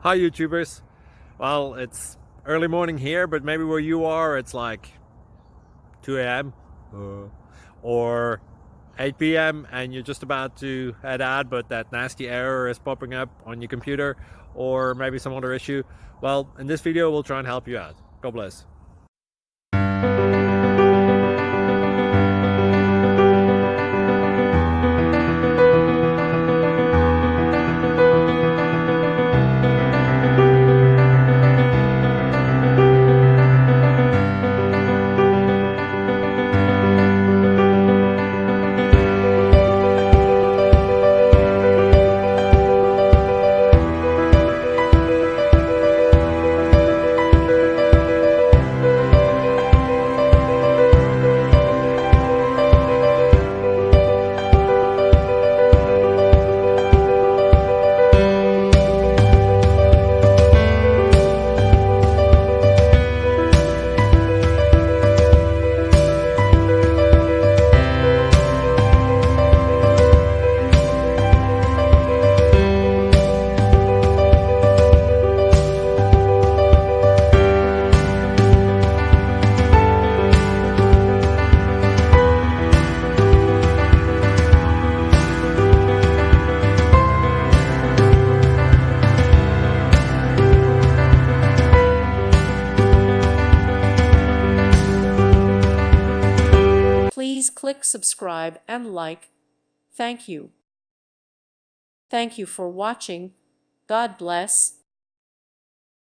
Hi YouTubers. Well, it's early morning here, but maybe where you are it's like 2 a.m. or 8 p.m. and you're just about to head out, but that nasty error is popping up on your computer, or maybe some other issue. Well, in this video we'll try and help you out. God bless. Please click subscribe and like. Thank you. Thank you for watching. God bless.